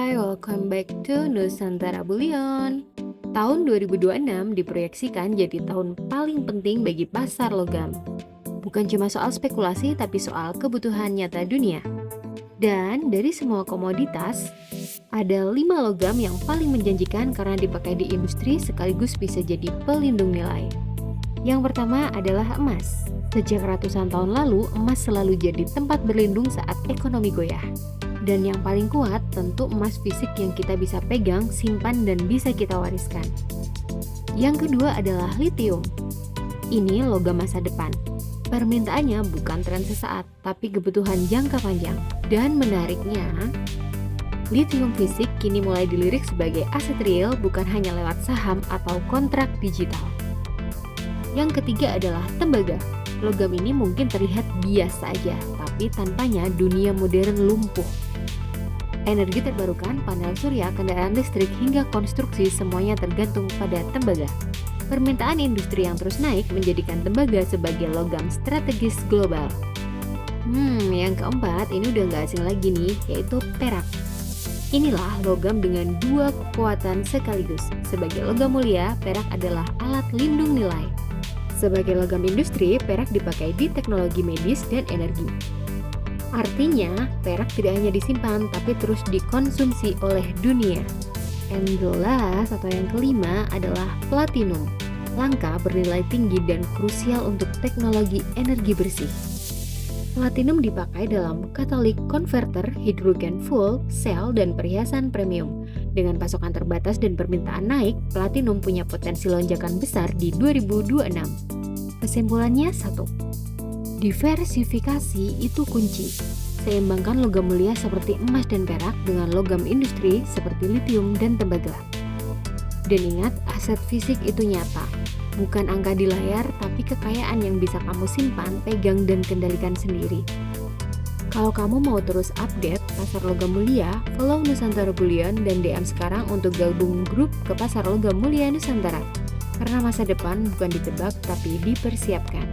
Hai, welcome back to Nusantara Bullion. Tahun 2026 diproyeksikan jadi tahun paling penting bagi pasar logam. Bukan cuma soal spekulasi, tapi soal kebutuhan nyata dunia. Dan dari semua komoditas, ada 5 logam yang paling menjanjikan karena dipakai di industri sekaligus bisa jadi pelindung nilai. Yang pertama adalah emas. Sejak ratusan tahun lalu, emas selalu jadi tempat berlindung saat ekonomi goyah. Dan yang paling kuat tentu emas fisik yang kita bisa pegang, simpan, dan bisa kita wariskan. Yang kedua adalah litium. Ini logam masa depan. Permintaannya bukan tren sesaat, tapi kebutuhan jangka panjang. Dan menariknya, litium fisik kini mulai dilirik sebagai aset real, bukan hanya lewat saham atau kontrak digital. Yang ketiga adalah tembaga. Logam ini mungkin terlihat biasa aja, tapi tanpanya dunia modern lumpuh. Energi terbarukan, panel surya, kendaraan listrik, hingga konstruksi semuanya tergantung pada tembaga. Permintaan industri yang terus naik menjadikan tembaga sebagai logam strategis global. Yang keempat ini udah gak asing lagi nih, yaitu perak. Inilah logam dengan dua kekuatan sekaligus. Sebagai logam mulia, perak adalah alat lindung nilai. Sebagai logam industri, perak dipakai di teknologi medis dan energi. Artinya, perak tidak hanya disimpan, tapi terus dikonsumsi oleh dunia. Yang jelas atau yang kelima adalah platinum. Langka, bernilai tinggi, dan krusial untuk teknologi energi bersih. Platinum dipakai dalam katolik converter, hidrogen fuel, sel, dan perhiasan premium. Dengan pasokan terbatas dan permintaan naik, platinum punya potensi lonjakan besar di 2026. Kesimpulannya 1. Diversifikasi itu kunci. Seimbangkan logam mulia seperti emas dan perak dengan logam industri seperti litium dan tembaga. Dan ingat, aset fisik itu nyata. Bukan angka di layar, tapi kekayaan yang bisa kamu simpan, pegang, dan kendalikan sendiri. Kalau kamu mau terus update pasar logam mulia, follow Nusantara Bullion dan DM sekarang untuk gabung grup ke pasar logam mulia Nusantara. Karena masa depan bukan ditebak, tapi dipersiapkan.